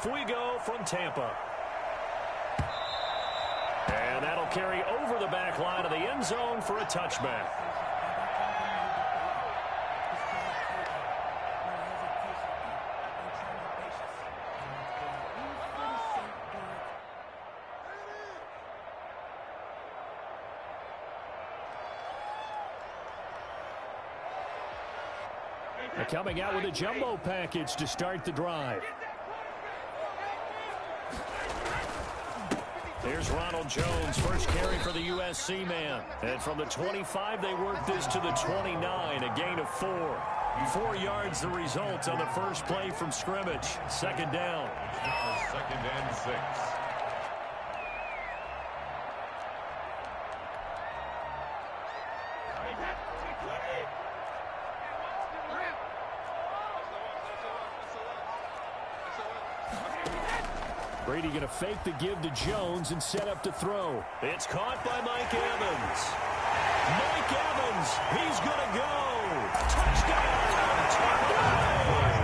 off we go from Tampa. And that'll carry over the back line of the end zone for a touchback. Coming out with a jumbo package to start the drive. Here's Ronald Jones, first carry for the USC man. And from the 25, they work this to the 29, a gain of 4. 4 yards the result on the first play from scrimmage. Second down. Second and 6. Brady going to fake the give to Jones and set up to throw. It's caught by Mike Evans. Mike Evans, he's going to go. Touchdown, Tampa Bay.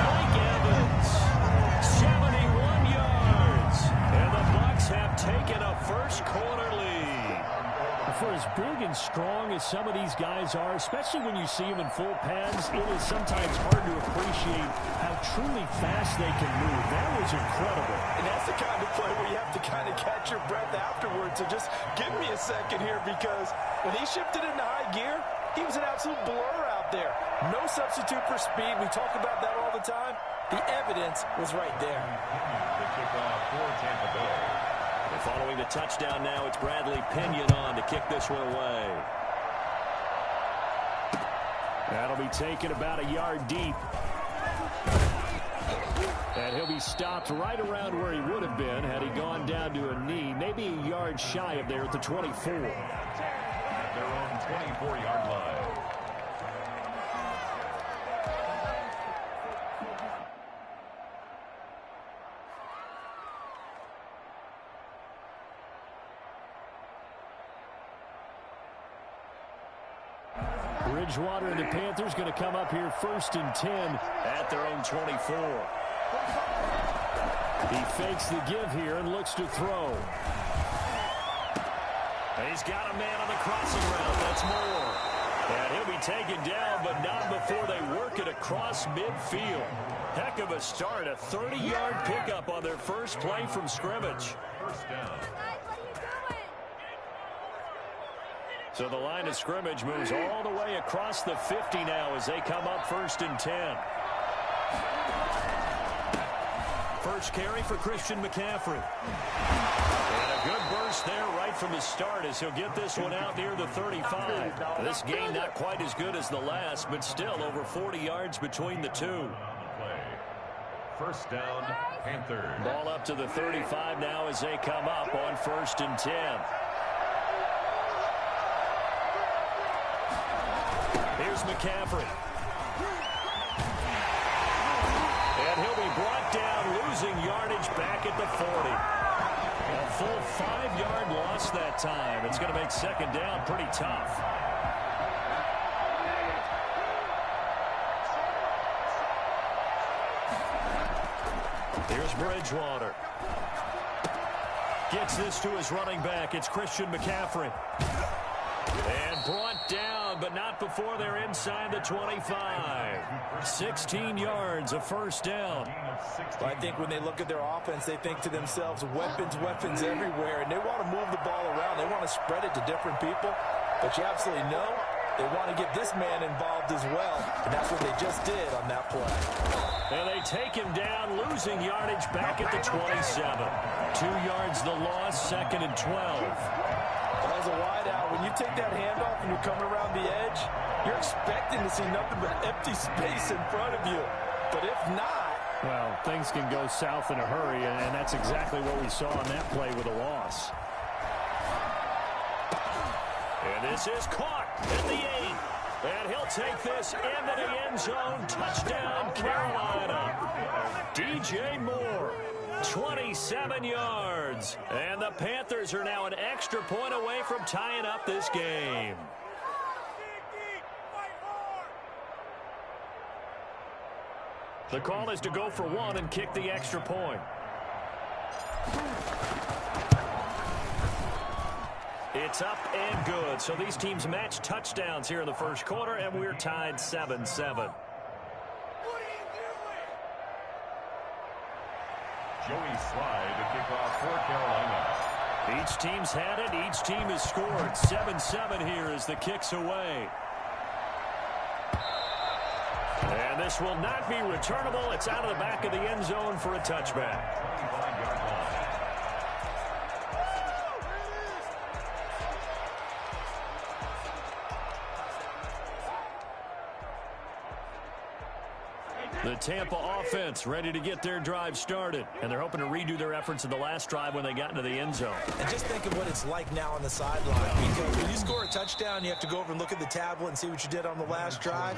Mike Evans, 71 yards. And the Bucs have taken a first quarter lead. For as big and strong as some of these guys are, especially when you see them in full pads, it is sometimes hard to appreciate how truly fast they can move. That was incredible. And that's the kind of play where you have to kind of catch your breath afterwards. So just give me a second here, because when he shifted into high gear, he was an absolute blur out there. No substitute for speed. We talk about that all the time. The evidence was right there. The kickoff for Tampa Bay. And following the touchdown now, it's Bradley Pinion on to kick this one away. That'll be taken about a yard deep. And he'll be stopped right around where he would have been had he gone down to a knee, maybe a yard shy of there at the 24. At their own 24-yard line. Bridgewater and the Panthers going to come up here first and 10 at their own 24. He fakes the give here and looks to throw. And he's got a man on the crossing route. That's Moore. And he'll be taken down, but not before they work it across midfield. Heck of a start. A 30-yard pickup on their first play from scrimmage. First down. So the line of scrimmage moves all the way across the 50 now as they come up first and 10. First carry for Christian McCaffrey. And a good burst there right from the start as he'll get this one out near the 35. This game not quite as good as the last, but still over 40 yards between the two. First down, Panthers. Ball up to the 35 now as they come up on first and 10. Here's McCaffrey. And he'll be brought down, losing yardage back at the 40. A full 5-yard loss that time. It's going to make second down pretty tough. Here's Bridgewater. Gets this to his running back. It's Christian McCaffrey. And brought down, but not before they're inside the 25. 16 yards, a first down. Well, I think when they look at their offense, they think to themselves, weapons, weapons everywhere, and they want to move the ball around. They want to spread it to different people, but you absolutely know they want to get this man involved as well, and that's what they just did on that play. And they take him down, losing yardage back at the 27. 2 yards the loss, second and 12. As a wideout, when you take that handoff and you're coming around the edge, you're expecting to see nothing but empty space in front of you. But if not... Well, things can go south in a hurry, and that's exactly what we saw on that play with a loss. And this is caught at the 8. And he'll take this into the end zone. Touchdown, Carolina. DJ Moore. 27 yards. And the Panthers are now an extra point away from tying up this game. The call is to go for one and kick the extra point. It's up and good. So these teams match touchdowns here in the first quarter, and we're tied 7-7. Joey Slye to kick off for Carolina. Each team's had it. Each team has scored. 7-7 here as the kick's away. And this will not be returnable. It's out of the back of the end zone for a touchback. 25-yard line. The Tampa offense ready to get their drive started. And they're hoping to redo their efforts in the last drive when they got into the end zone. And just think of what it's like now on the sideline. Because when you score a touchdown, you have to go over and look at the tablet and see what you did on the last drive.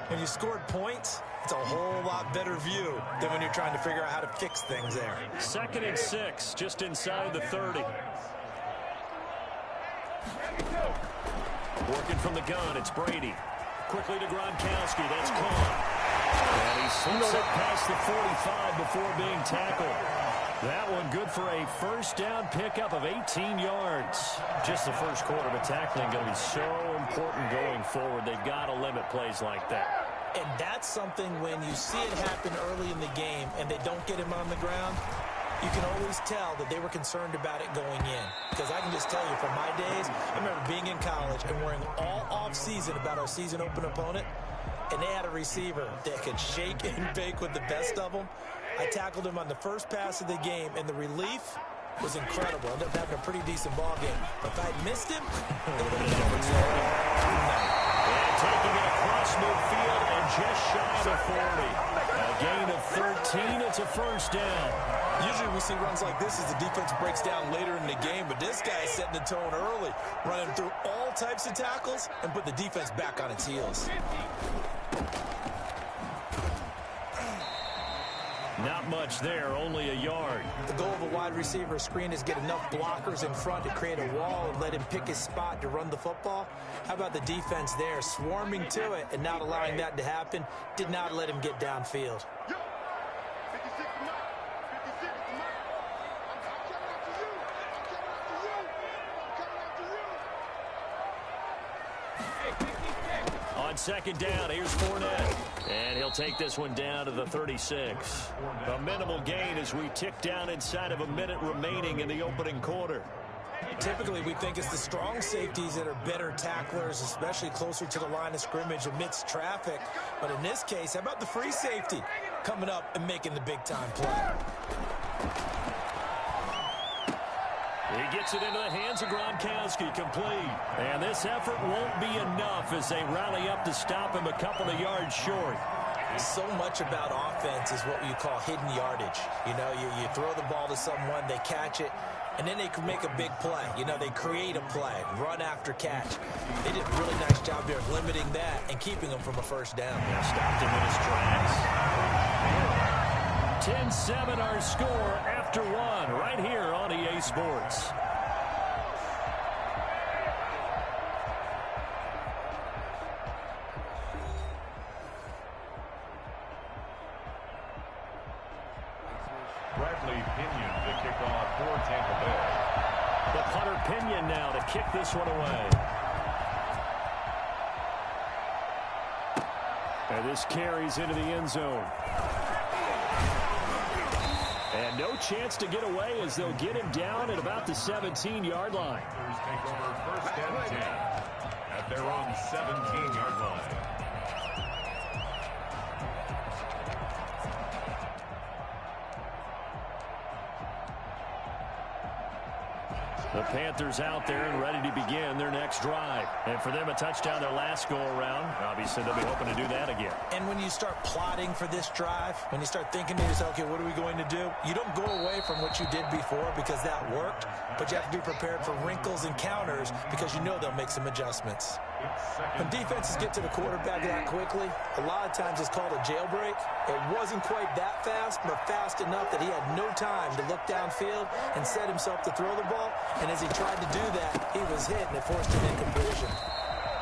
When you scored points, it's a whole lot better view than when you're trying to figure out how to fix things there. 2nd and 6, just inside the 30. Working from the gun, it's Brady. Quickly to Gronkowski, that's caught. And he slips it past the 45 before being tackled. That one good for a first down pickup of 18 yards. Just the first quarter, but tackling going to be so important going forward. They've got to limit plays like that. And that's something when you see it happen early in the game and they don't get him on the ground, you can always tell that they were concerned about it going in. Because I can just tell you from my days, I remember being in college and worrying all off-season about our season open opponent. And they had a receiver that could shake and bake with the best of them. I tackled him on the first pass of the game, and the relief was incredible. I ended up having a pretty decent ball game. But if I had missed him, it would have been over. And taking it across midfield and just shy of 40. A gain of 13, it's a first down. Usually we see runs like this as the defense breaks down later in the game, but this guy is setting the tone early, running through all types of tackles and put the defense back on its heels. Not much there, only a yard. The goal of a wide receiver screen is get enough blockers in front to create a wall and let him pick his spot to run the football. How about the defense there, swarming to it and not allowing that to happen? Did not let him get downfield. On 2nd down, here's Fournette. And he'll take this one down to the 36. A minimal gain as we tick down inside of a minute remaining in the opening quarter. Typically, we think it's the strong safeties that are better tacklers, especially closer to the line of scrimmage amidst traffic. But in this case, how about the free safety coming up and making the big-time play? He gets it into the hands of Gronkowski, complete. And this effort won't be enough as they rally up to stop him a couple of yards short. So much about offense is what you call hidden yardage. You know, you throw the ball to someone, they catch it, and then they can make a big play. You know, they create a play, run after catch. They did a really nice job there of limiting that and keeping him from a first down. Yeah, stopped him in his tracks. 10-7 our score after one right here on EA Sports. Bradley Pinion to kick off for Tampa Bay. The punter Pinion now to kick this one away. And this carries into the end zone. And no chance to get away as they'll get him down at about the 17-yard line. Panthers take over 1st and 10 at their own 17-yard line. The Panthers out there and ready to begin their next drive. And for them, a touchdown their last go-around. Obviously, they'll be hoping to do that again. And when you start plotting for this drive, when you start thinking to yourself, okay, what are we going to do? You don't go away from what you did before because that worked, but you have to be prepared for wrinkles and counters because you know they'll make some adjustments. When defenses get to the quarterback that quickly, a lot of times it's called a jailbreak. It wasn't quite that fast, but fast enough that he had no time to look downfield and set himself to throw the ball. And as he tried to do that, he was hit, and it forced an incompletion.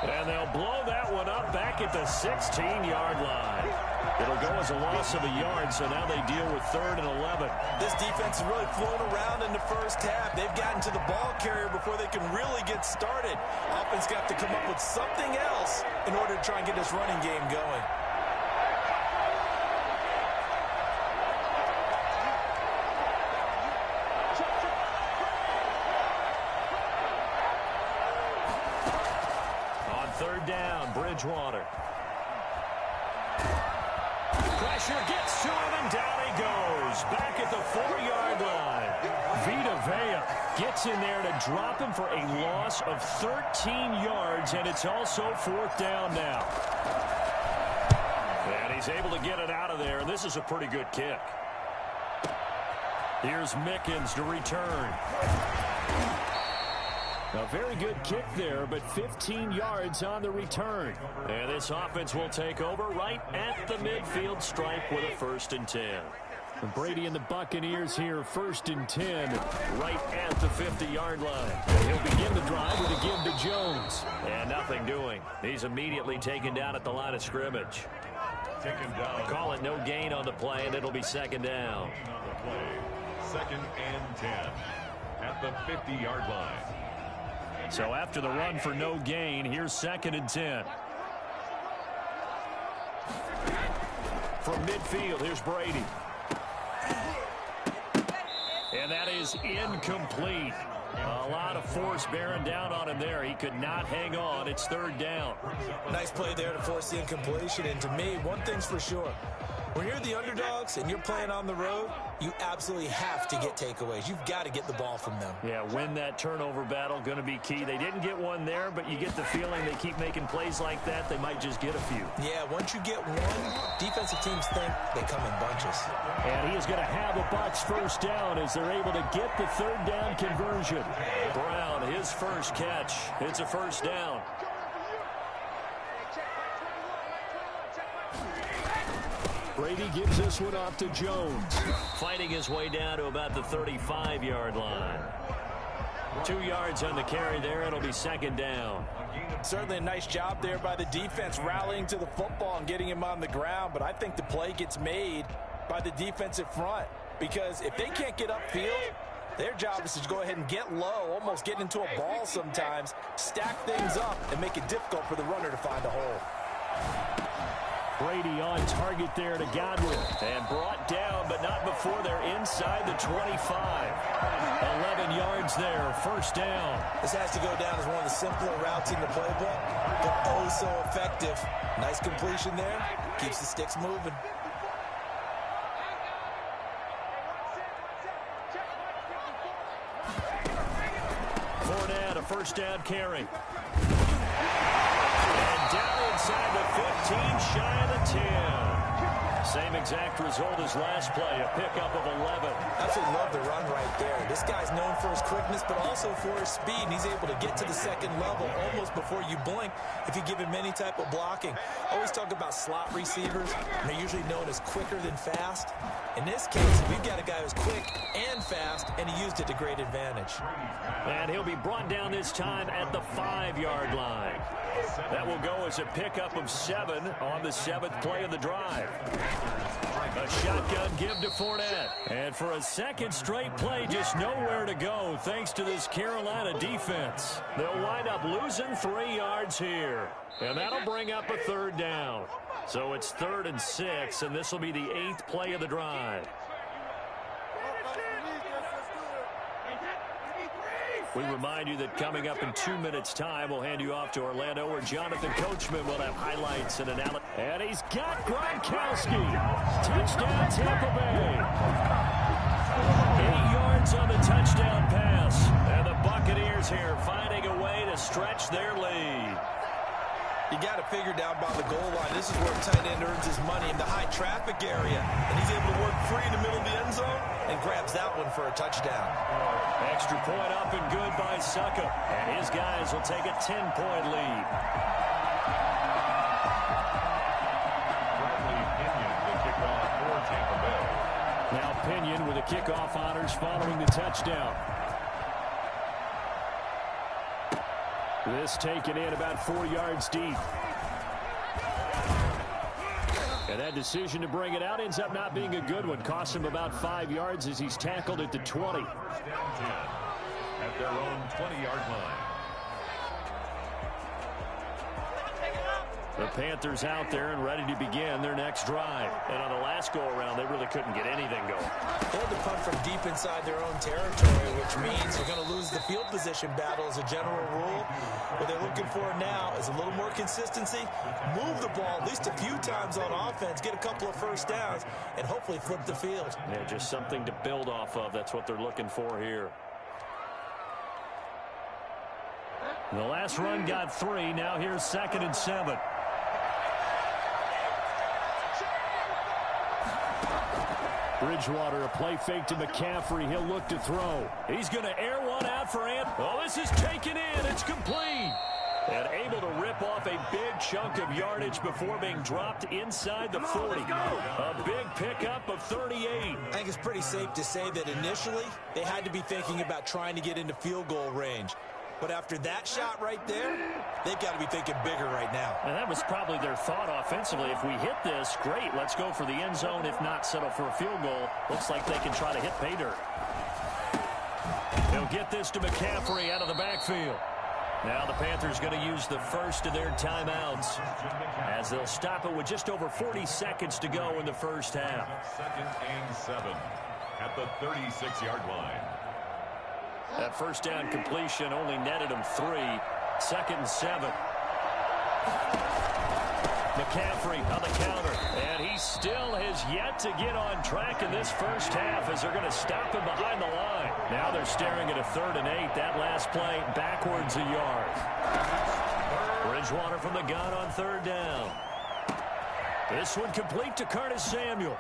And they'll blow that one up back at the 16-yard line. It'll go as a loss of a yard, so now they deal with 3rd and 11. This defense is really flown around in the first half. They've gotten to the ball carrier before they can really get started. Offense got to come up with something else in order to try and get this running game going. On 3rd down, Bridgewater. Pressure gets to him, and down he goes. Back at the 4-yard line. Vita Vea gets in there to drop him for a loss of 13 yards, and it's also 4th down now. And he's able to get it out of there, and this is a pretty good kick. Here's Mickens to return. A very good kick there, but 15 yards on the return. And this offense will take over right at the midfield stripe with a 1st and 10. Brady and the Buccaneers here, 1st and 10, right at the 50-yard line. And he'll begin the drive with a give to Jones. And nothing doing. He's immediately taken down at the line of scrimmage. Taken down. Call it no gain on the play, and it'll be 2nd down. 2nd and 10 at the 50-yard line. So after the run for no gain, here's 2nd and 10. From midfield, here's Brady. And that is incomplete. A lot of force bearing down on him there. He could not hang on. It's 3rd down. Nice play there to force the incompletion. And to me, one thing's for sure. When you're the underdogs and you're playing on the road, you absolutely have to get takeaways. You've got to get the ball from them. Yeah, win that turnover battle, going to be key. They didn't get one there, but you get the feeling they keep making plays like that, they might just get a few. Yeah, once you get one, defensive teams think they come in bunches. And he is going to have a Bucs 1st down as they're able to get the 3rd down conversion. Brown, his first catch. It's a 1st down. Brady gives this one off to Jones. Fighting his way down to about the 35-yard line. 2 yards on the carry there. It'll be 2nd down. Certainly a nice job there by the defense rallying to the football and getting him on the ground. But I think the play gets made by the defensive front. Because if they can't get upfield, their job is to go ahead and get low, almost get into a ball sometimes, stack things up, and make it difficult for the runner to find a hole. Brady on target there to Godwin. And brought down, but not before they're inside the 25. 11 yards there, 1st down. This has to go down as one of the simpler routes in the playbook, but oh so effective. Nice completion there. Keeps the sticks moving. Fournette, a 1st down carry. And down inside the 15, shy of the 10. Same exact result as last play, a pickup of 11. Absolutely love the run right there. This guy's known for his quickness, but also for his speed. And he's able to get to the 2nd level almost before you blink if you give him any type of blocking. Always talk about slot receivers, and they're usually known as quicker than fast. In this case, we've got a guy who's quick and fast, and he used it to great advantage. And he'll be brought down this time at the 5-yard line. That will go as a pickup of 7 on the 7th play of the drive. A shotgun give to Fournette. And for a 2nd straight play, just nowhere to go thanks to this Carolina defense. They'll wind up losing 3 yards here. And that'll bring up a 3rd down. So it's 3rd and 6, and this will be the 8th play of the drive. We remind you that coming up in 2 minutes' time, we'll hand you off to Orlando, where Jonathan Coachman will have highlights and analysis. And he's got Gronkowski. Touchdown, Tampa Bay. 8 yards on the touchdown pass. And the Buccaneers here finding a way to stretch their lead. You got to figure down by the goal line. This is where a tight end earns his money in the high traffic area. And he's able to work free in the middle of the end zone and grabs that one for a touchdown. Extra point up and good by Succa. And his guys will take a 10-point lead. Bradley Pinion, the kickoff for Tampa Bay. Now Pinion with the kickoff honors following the touchdown. This taken in about 4 yards deep. And that decision to bring it out ends up not being a good one. Costs him about 5 yards as he's tackled at the 20. First down 10 at their own 20-yard line. The Panthers out there and ready to begin their next drive. And on the last go-around, they really couldn't get anything going. They had to punt from deep inside their own territory, which means they're going to lose the field position battle as a general rule. What they're looking for now is a little more consistency, move the ball at least a few times on offense, get a couple of first downs, and hopefully flip the field. Yeah, just something to build off of. That's what they're looking for here. The last run got 3. Now here's 2nd and 7. Bridgewater, a play fake to McCaffrey. He'll look to throw. He's going to air one out for Ant. Oh, this is taken in. It's complete. And able to rip off a big chunk of yardage before being dropped inside the 40. A big pickup of 38. I think it's pretty safe to say that initially they had to be thinking about trying to get into field goal range. But after that shot right there, they've got to be thinking bigger right now. And that was probably their thought offensively. If we hit this, great. Let's go for the end zone. If not, settle for a field goal. Looks like they can try to hit pay dirt. They'll get this to McCaffrey out of the backfield. Now the Panthers going to use the first of their timeouts as they'll stop it with just over 40 seconds to go in the first half. 2nd and 7 at the 36-yard line. That first down completion only netted him 3. 2nd and 7. McCaffrey on the counter. And he still has yet to get on track in this first half as they're going to stop him behind the line. Now they're staring at a 3rd and 8. That last play backwards a yard. Bridgewater from the gun on 3rd down. This one complete to Curtis Samuel.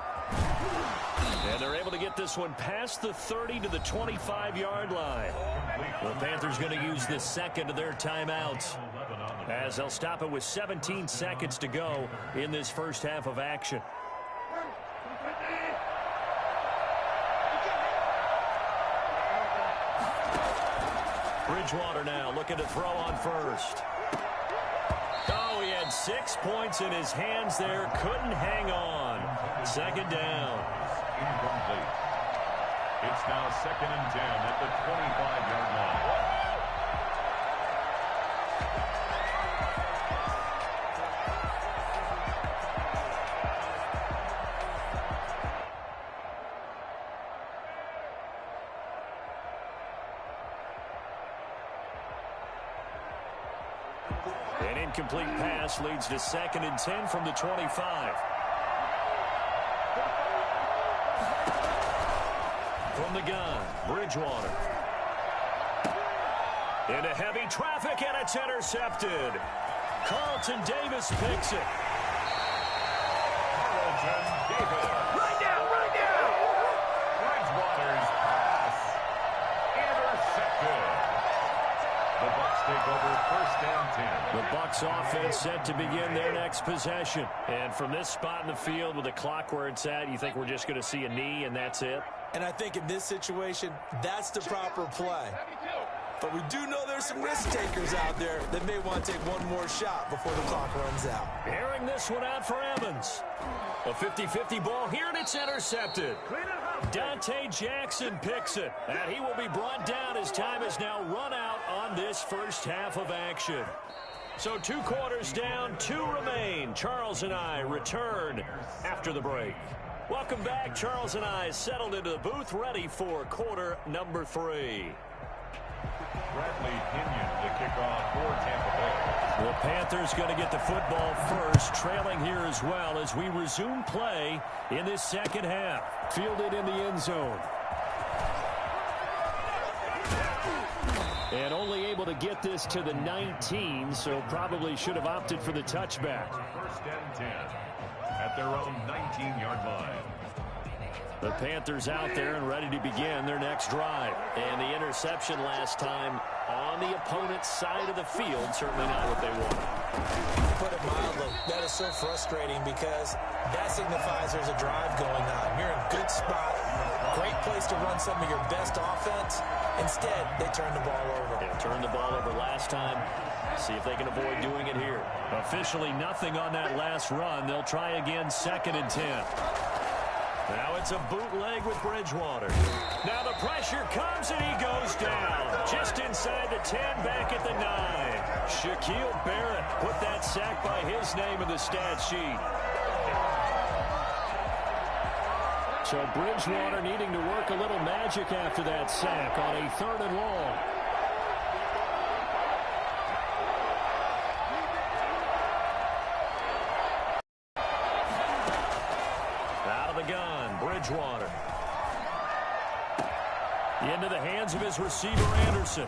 And they're able to get this one past the 30 to the 25-yard line. The Panthers going to use the 2nd of their timeouts as they'll stop it with 17 seconds to go in this first half of action. Bridgewater now looking to throw on first. Oh, he had 6 points in his hands there. Couldn't hang on. 2nd down. Incomplete. It's now 2nd and 10 at the 25-yard line. An incomplete pass leads to 2nd and 10 from the 25. From the gun, Bridgewater. Into heavy traffic, and it's intercepted. Carlton Davis picks it. Carlton Davis. Right now! Bridgewater's pass intercepted. The Bucs take over 1st and 10. The Bucs offense set to begin their next possession. And from this spot in the field with the clock where it's at, you think we're just going to see a knee and that's it? And I think in this situation, that's the proper play. But we do know there's some risk takers out there that may want to take one more shot before the clock runs out. Airing this one out for Evans. A 50-50 ball here, and it's intercepted. Dante Jackson picks it, and he will be brought down as time is now run out on this first half of action. So 2 quarters down, 2 remain. Charles and I return after the break. Welcome back. Charles and I settled into the booth ready for quarter number 3. Bradley Pinion to kick off for Tampa Bay. The Panthers going to get the football first, trailing here as well as we resume play in this second half. Fielded in the end zone. And only able to get this to the 19, so probably should have opted for the touchback. 1st and 10 at their own 19-yard line. The Panthers out there and ready to begin their next drive. And the interception last time on the opponent's side of the field, certainly not what they want. To put it mildly, that is so frustrating because that signifies there's a drive going on. You're in a good spot, great place to run some of your best offense. Instead, they turn the ball over. They turned the ball over last time. See if they can avoid doing it here. Officially nothing on that last run. They'll try again, 2nd and 10. Now it's a bootleg with Bridgewater. Now the pressure comes and he goes down. Just inside the 10, back at the 9. Shaquille Barrett put that sack by his name in the stat sheet. So Bridgewater needing to work a little magic after that sack on a 3rd and long. Out of the gun, Bridgewater. Into the hands of his receiver, Anderson.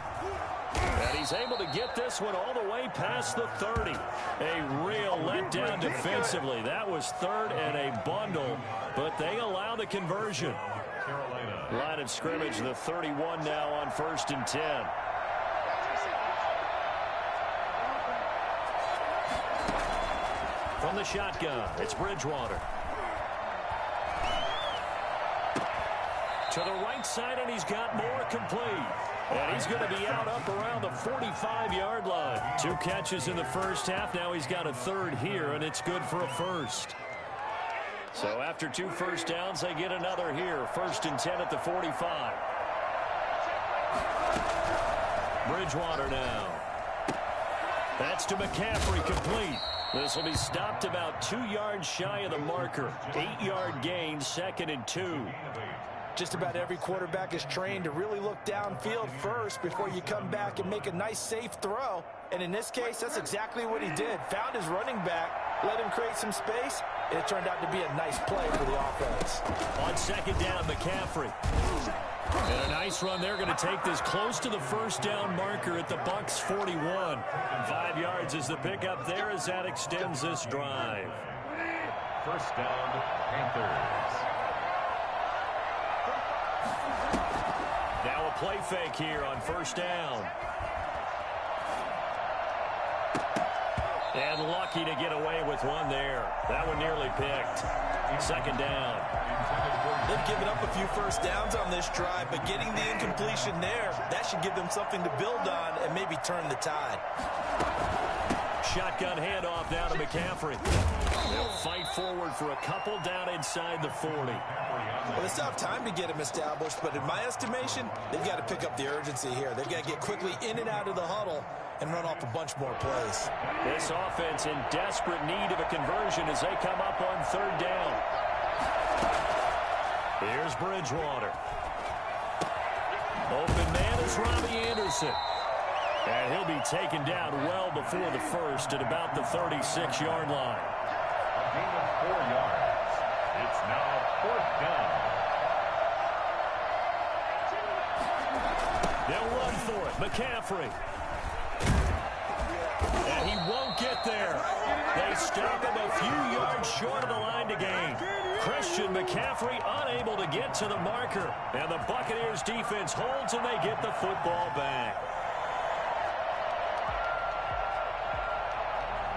And he's able to get this one all the way past the 30. A real letdown defensively. That was 3rd and a bundle, but they allow the conversion. Line of scrimmage, the 31 now on 1st and 10. From the shotgun, it's Bridgewater. To the right side, and he's got more complete. And he's going to be out up around the 45-yard line. 2 catches in the first half. Now he's got a 3rd here, and it's good for a 1st. So after 2 first downs, they get another here. 1st and 10 at the 45. Bridgewater now. That's to McCaffrey, complete. This will be stopped about 2 yards shy of the marker. 8-yard gain, 2nd and 2. Just about every quarterback is trained to really look downfield first before you come back and make a nice, safe throw. And in this case, that's exactly what he did. Found his running back, let him create some space, and it turned out to be a nice play for the offense. On 2nd down, McCaffrey. And a nice run. They're going to take this close to the 1st down marker at the Bucs 41. 5 yards is the pickup there as that extends this drive. 1st down, Panthers. Now a play fake here on 1st down. And lucky to get away with one there. That one nearly picked. 2nd down. They've given up a few first downs on this drive, but getting the incompletion there, that should give them something to build on and maybe turn the tide. Shotgun handoff now to McCaffrey. They'll fight forward for a couple down inside the 40. Well, they still have time to get him established, but in my estimation, they've got to pick up the urgency here. They've got to get quickly in and out of the huddle and run off a bunch more plays. This offense in desperate need of a conversion as they come up on 3rd down. Here's Bridgewater. Open man is Robbie Anderson. And he'll be taken down well before the 1st at about the 36-yard line. A gain of 4 yards. It's now 4th down. They'll run for it. McCaffrey. And he won't get there. They stop him a few yards short of the line to gain. Christian McCaffrey unable to get to the marker. And the Buccaneers defense holds and they get the football back.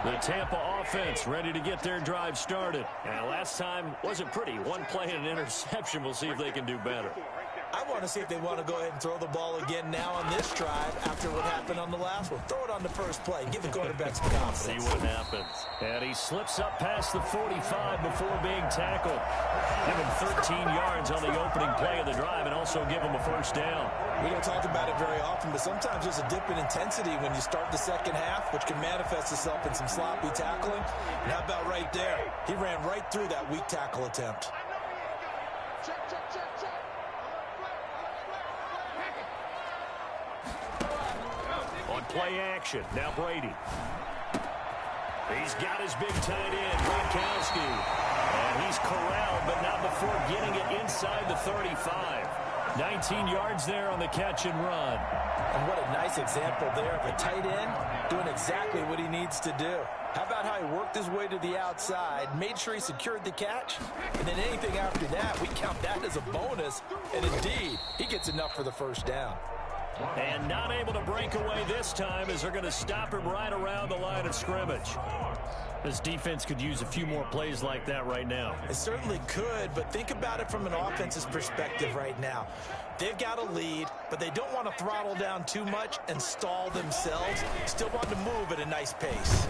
The Tampa offense ready to get their drive started. And last time wasn't pretty. One play and an interception. We'll see if they can do better. I want to see if they want to go ahead and throw the ball again now on this drive after what happened on the last one. Throw it on the first play. Give the quarterback some confidence. See what happens. And he slips up past the 45 before being tackled. Give him 13 yards on the opening play of the drive and also give him a 1st down. We don't talk about it very often, but sometimes there's a dip in intensity when you start the 2nd half, which can manifest itself in some sloppy tackling. And how about right there? He ran right through that weak tackle attempt. On play action, now Brady. He's got his big tight end, Gronkowski. And he's corralled, but not before getting it inside the 35. 19 yards there on the catch and run. And what a nice example there of a tight end doing exactly what he needs to do. How about how he worked his way to the outside, made sure he secured the catch, and then anything after that, we count that as a bonus. And indeed, he gets enough for the 1st down. And not able to break away this time as they're going to stop him right around the line of scrimmage. This defense could use a few more plays like that right now. It certainly could, but think about it from an offense's perspective right now. They've got a lead, but they don't want to throttle down too much and stall themselves. Still want to move at a nice pace.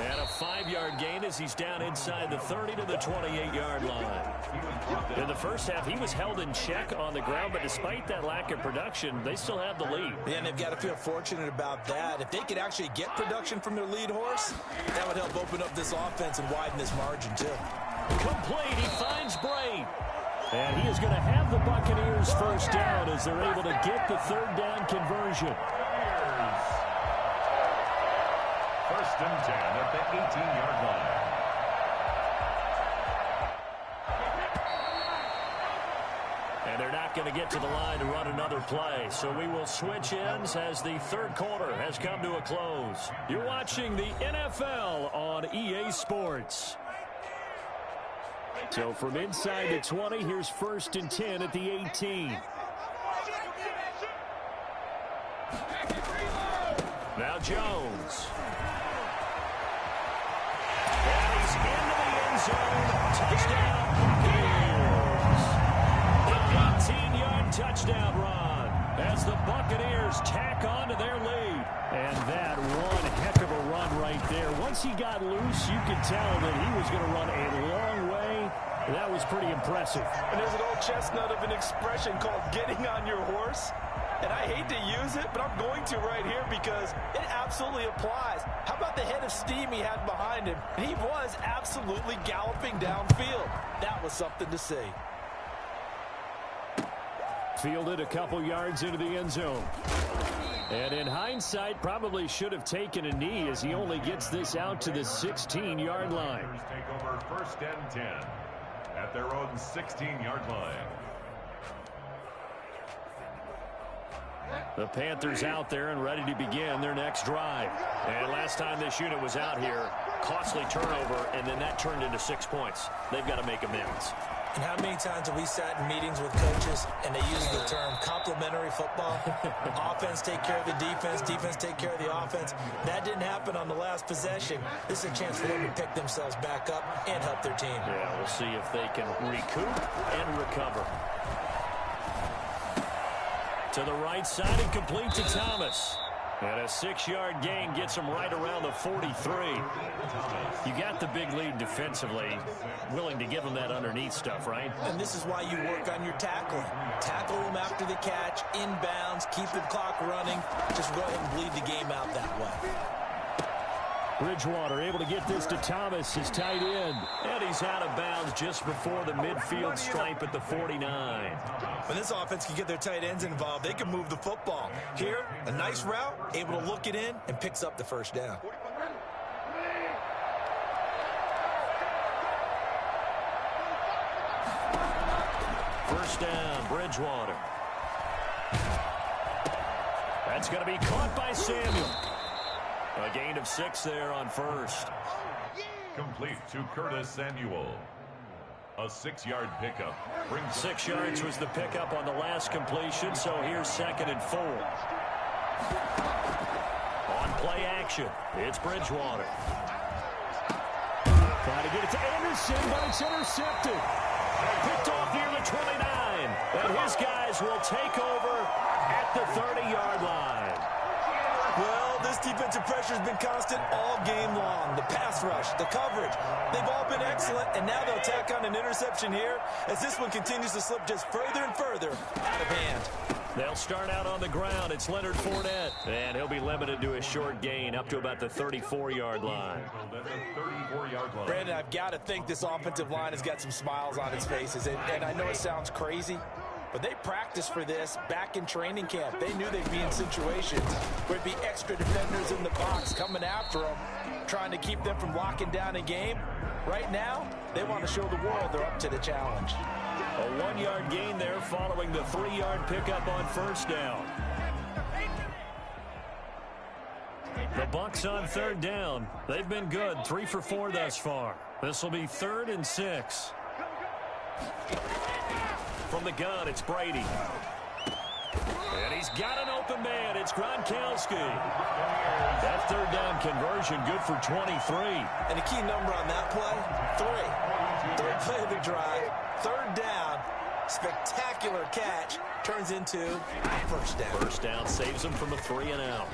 And a 5-yard gain as he's down inside the 30 to the 28-yard line. In the first half, he was held in check on the ground, but despite that lack of production, they still have the lead. Yeah, and they've got to feel fortunate about that. If they could actually get production from their lead horse, that would help open up this offense and widen this margin, too. Complete. He finds Bray. And he is going to have the Buccaneers first down as they're able to get the third down conversion. First and 10 at the 18-yard line. And they're not going to get to the line to run another play. So we will switch ends as the third quarter has come to a close. You're watching the NFL on EA Sports. So from inside the 20, here's first and 10 at the 18. Now Jones. And he's into the end zone. Touchdown Buccaneers. An 18-yard touchdown run as the Buccaneers tack on to their lead. And that one heck of a run right there. Once he got loose, you could tell that he was going to run a long way. That was pretty impressive. And there's an old chestnut of an expression called getting on your horse. And I hate to use it, but I'm going to right here because it absolutely applies. How about the head of steam he had behind him? He was absolutely galloping downfield. That was something to see. Fielded a couple yards into the end zone. And in hindsight, probably should have taken a knee as he only gets this out to the 16-yard line. Take over first and 10 at their own 16-yard line. The Panthers out there and ready to begin their next drive. And last time this unit was out here, costly turnover, and then that turned into 6 points. They've got to make amends. And how many times have we sat in meetings with coaches and they use the term complementary football? Offense take care of the defense, defense take care of the offense. That didn't happen on the last possession. This is a chance for them to pick themselves back up and help their team. Yeah, we'll see if they can recoup and recover. To the right side and complete to Thomas. And a 6-yard gain gets him right around the 43. You got the big lead defensively. Willing to give him that underneath stuff, right? And this is why you work on your tackling. Tackle him after the catch, inbounds, keep the clock running. Just go ahead and bleed the game out that way. Bridgewater able to get this to Thomas, his tight end. And he's out of bounds just before the midfield stripe at the 49. When this offense can get their tight ends involved, they can move the football. Here, a nice route, able to look it in, and picks up the first down. First down, Bridgewater. That's going to be caught by Samuel. A gain of 6 there on first. Complete to Curtis Samuel. A 6-yard pickup. 6 yards was the pickup on the last completion, so here's 2nd and 4. On play action, it's Bridgewater. Trying to get it to Anderson, but it's intercepted. Picked off near the 29. And his guys will take over at the 30-yard line. Well, this defensive pressure has been constant all game long. The pass rush, the coverage, they've all been excellent, and now they'll tack on an interception here as this one continues to slip just further and further out of hand. They'll start out on the ground. It's Leonard Fournette, and he'll be limited to a short gain up to about the 34-yard line. Brandon, I've got to think this offensive line has got some smiles on its faces, and I know it sounds crazy, but they practiced for this back in training camp. They knew they'd be in situations where it'd be extra defenders in the box coming after them, trying to keep them from locking down a game. Right now, they want to show the world they're up to the challenge. A 1-yard gain there following the 3-yard pickup on first down. The Bucs on third down. They've been good, 3 for 4 thus far. This will be 3rd and 6. From the gun, it's Brady. And he's got an open man. It's Gronkowski. That third down conversion good for 23. And the key number on that play, 3. Third play of the drive, third down, spectacular catch, turns into first down. First down saves him from a 3-and-out.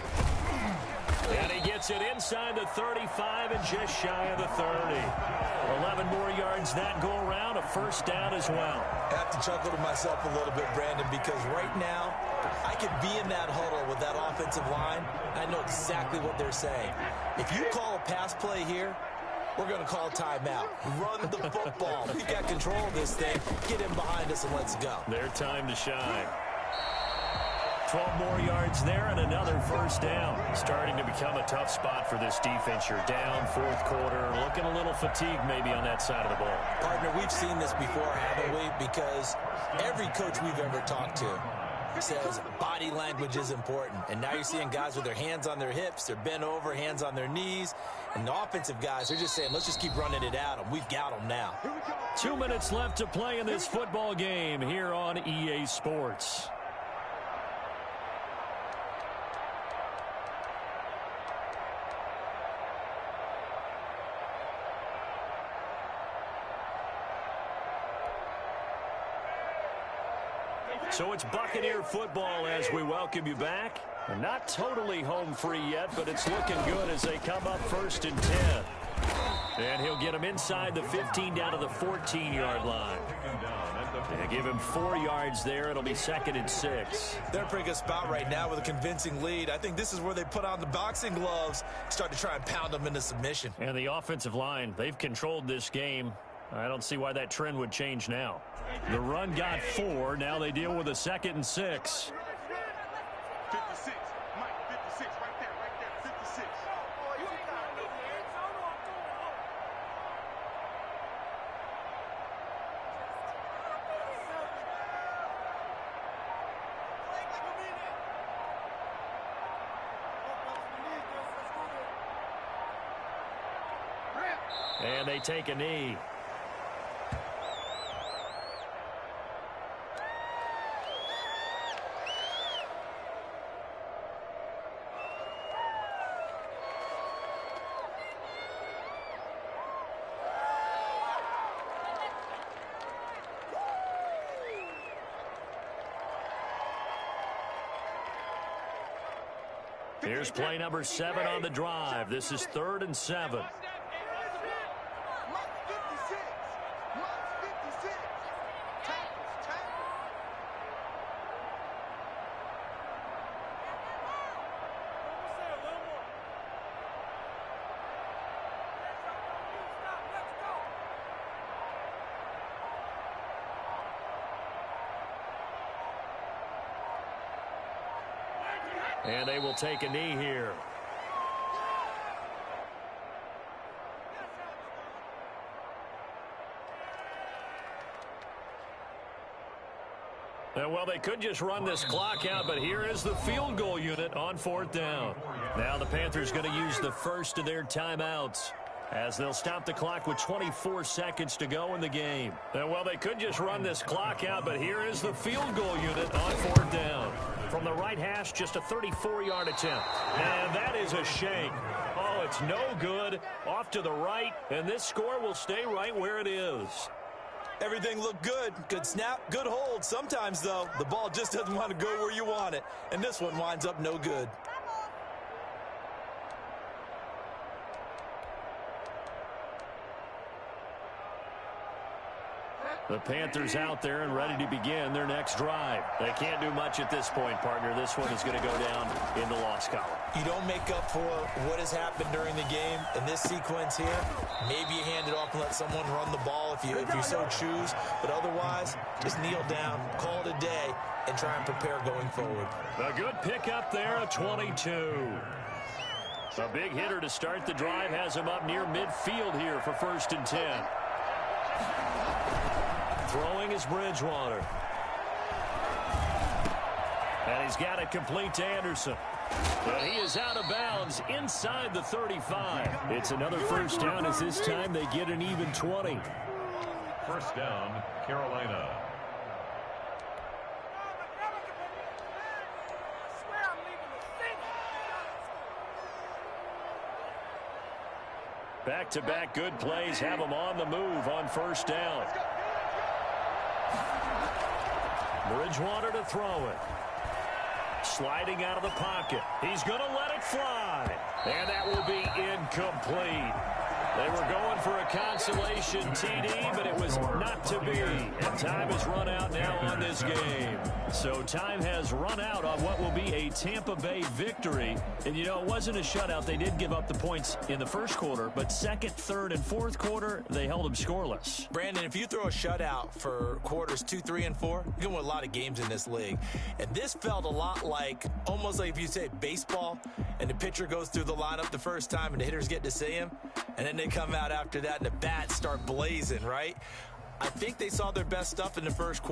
And he gets it inside the 35 and just shy of the 30. 11 more yards that go around, a first down as well. I have to chuckle to myself a little bit, Brandon, because right now I could be in that huddle with that offensive line. I know exactly what they're saying. If you call a pass play here, we're going to call timeout. Run the football. We got control of this thing. Get him behind us and let's go. Their time to shine. 12 more yards there and another first down. Starting to become a tough spot for this defense. You're down fourth quarter, looking a little fatigued maybe on that side of the ball. Partner, we've seen this before, haven't we? Because every coach we've ever talked to says body language is important. And now you're seeing guys with their hands on their hips, they're bent over, hands on their knees. And the offensive guys, they're just saying, let's just keep running it at them. We've got them now. 2 minutes left to play in this football game here on EA Sports. So it's Buccaneer football as we welcome you back. Not totally home free yet, but it's looking good as they come up 1st and 10. And he'll get him inside the 15 down to the 14-yard line. They give him 4 yards there. It'll be 2nd and 6. They're in a pretty good spot right now with a convincing lead. I think this is where they put on the boxing gloves, start to try and pound them into submission. And the offensive line, they've controlled this game. I don't see why that trend would change now. The run got 4. Now they deal with a 2nd and 6. 56. Mike, 56. Right there. 56. And they take a knee. Here's play number 7 on the drive. This is 3rd and 7. And they will take a knee here. Well, they could just run this clock out, but here is the field goal unit on 4th down. Now the Panthers going to use the first of their timeouts, as they'll stop the clock with 24 seconds to go in the game. Well, they could just run this clock out, but here is the field goal unit on 4th down. From the right hash, just a 34-yard attempt. And that is a shank. Oh, it's no good. Off to the right, and this score will stay right where it is. Everything looked good. Good snap, good hold. Sometimes, though, the ball just doesn't want to go where you want it. And this one winds up no good. The Panthers out there and ready to begin their next drive. They can't do much at this point, partner. This one is going to go down in the loss column. You don't make up for what has happened during the game in this sequence here. Maybe you hand it off and let someone run the ball if you so choose. But otherwise, just kneel down, call it a day, and try and prepare going forward. A good pickup there, a 22. A big hitter to start the drive has him up near midfield here for 1st and 10. Throwing is Bridgewater. And he's got it complete to Anderson. But he is out of bounds inside the 35. It's another first down as this time they get an even 20. First down, Carolina. Back-to-back good plays have him on the move on first down. Bridgewater to throw it. Sliding out of the pocket. He's going to let it fly. And that will be incomplete. They were going for a consolation TD, but it was not to be. And time has run out now on this game. So time has run out on what will be a Tampa Bay victory. And, you know, it wasn't a shutout. They did give up the points in the first quarter, but second, third, and fourth quarter, they held them scoreless. Brandon, if you throw a shutout for quarters 2, 3, and 4, you're going to win a lot of games in this league. And this felt a lot like, almost like if you say baseball, and the pitcher goes through the lineup the first time, and the hitters get to see him, and then they come out after that, and the bats start blazing, right? I think they saw their best stuff in the first quarter.